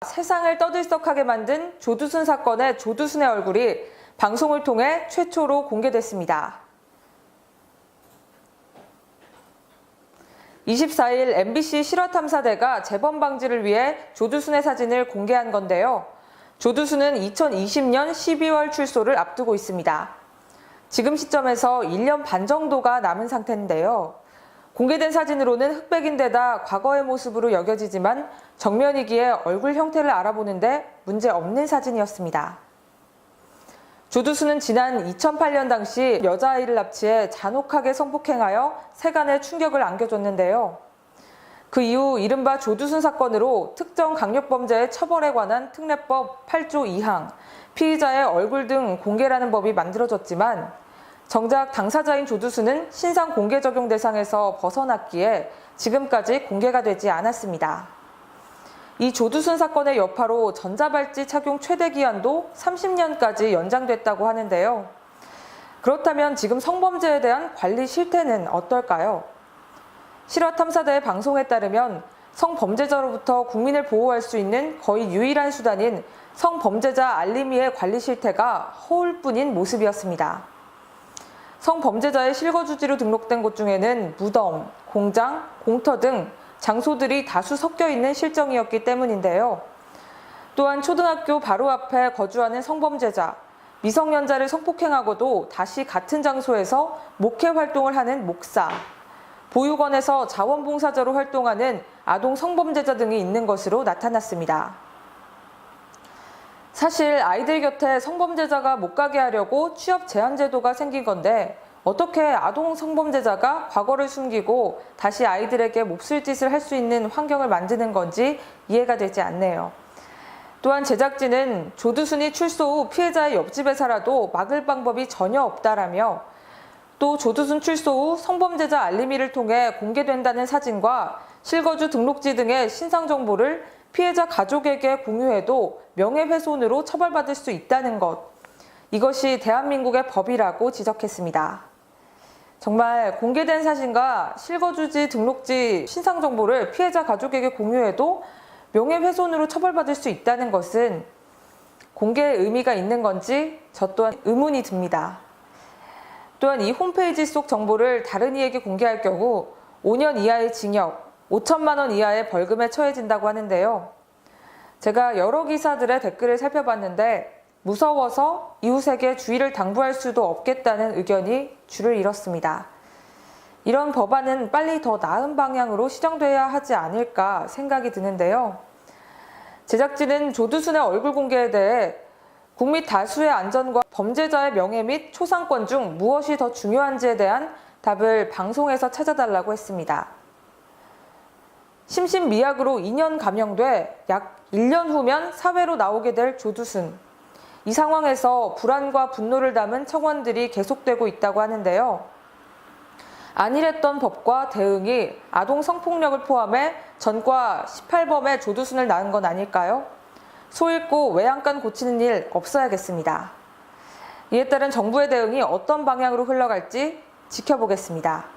세상을 떠들썩하게 만든 조두순 사건의 조두순의 얼굴이 방송을 통해 최초로 공개됐습니다. 24일 MBC 실화탐사대가 재범 방지를 위해 조두순의 사진을 공개한 건데요. 조두순은 2020년 12월 출소를 앞두고 있습니다. 지금 시점에서 1년 반 정도가 남은 상태인데요. 공개된 사진으로는 흑백인데다 과거의 모습으로 여겨지지만 정면이기에 얼굴 형태를 알아보는데 문제 없는 사진이었습니다. 조두순은 지난 2008년 당시 여자아이를 납치해 잔혹하게 성폭행하여 세간에 충격을 안겨줬는데요. 그 이후 이른바 조두순 사건으로 특정 강력범죄의 처벌에 관한 특례법 8조 2항, 피의자의 얼굴 등 공개라는 법이 만들어졌지만 정작 당사자인 조두순은 신상 공개 적용 대상에서 벗어났기에 지금까지 공개가 되지 않았습니다. 이 조두순 사건의 여파로 전자발찌 착용 최대 기한도 30년까지 연장됐다고 하는데요. 그렇다면 지금 성범죄에 대한 관리 실태는 어떨까요? 실화탐사대의 방송에 따르면 성범죄자로부터 국민을 보호할 수 있는 거의 유일한 수단인 성범죄자 알림위의 관리 실태가 허울 뿐인 모습이었습니다. 성범죄자의 실거주지로 등록된 곳 중에는 무덤, 공장, 공터 등 장소들이 다수 섞여 있는 실정이었기 때문인데요. 또한 초등학교 바로 앞에 거주하는 성범죄자, 미성년자를 성폭행하고도 다시 같은 장소에서 목회 활동을 하는 목사, 보육원에서 자원봉사자로 활동하는 아동 성범죄자 등이 있는 것으로 나타났습니다. 사실 아이들 곁에 성범죄자가 못 가게 하려고 취업 제한 제도가 생긴 건데 어떻게 아동 성범죄자가 과거를 숨기고 다시 아이들에게 몹쓸 짓을 할 수 있는 환경을 만드는 건지 이해가 되지 않네요. 또한 제작진은 조두순이 출소 후 피해자의 옆집에 살아도 막을 방법이 전혀 없다라며 또 조두순 출소 후 성범죄자 알림위를 통해 공개된다는 사진과 실거주 등록지 등의 신상 정보를 피해자 가족에게 공유해도 명예훼손으로 처벌받을 수 있다는 것. 이것이 대한민국의 법이라고 지적했습니다. 정말 공개된 사진과 실거주지, 등록지, 신상 정보를 피해자 가족에게 공유해도 명예훼손으로 처벌받을 수 있다는 것은 공개의 의미가 있는 건지 저 또한 의문이 듭니다. 또한 이 홈페이지 속 정보를 다른 이에게 공개할 경우 5년 이하의 징역, 5천만 원 이하의 벌금에 처해진다고 하는데요. 제가 여러 기사들의 댓글을 살펴봤는데 무서워서 이웃에게 주의를 당부할 수도 없겠다는 의견이 줄을 이뤘습니다. 이런 법안은 빨리 더 나은 방향으로 시정돼야 하지 않을까 생각이 드는데요. 제작진은 조두순의 얼굴 공개에 대해 국민 다수의 안전과 범죄자의 명예 및 초상권 중 무엇이 더 중요한지에 대한 답을 방송에서 찾아달라고 했습니다. 심신미약으로 2년 감형돼 약 1년 후면 사회로 나오게 될 조두순. 이 상황에서 불안과 분노를 담은 청원들이 계속되고 있다고 하는데요. 안일했던 법과 대응이 아동 성폭력을 포함해 전과 18범의 조두순을 낳은 건 아닐까요? 소 잃고 외양간 고치는 일 없어야겠습니다. 이에 따른 정부의 대응이 어떤 방향으로 흘러갈지 지켜보겠습니다.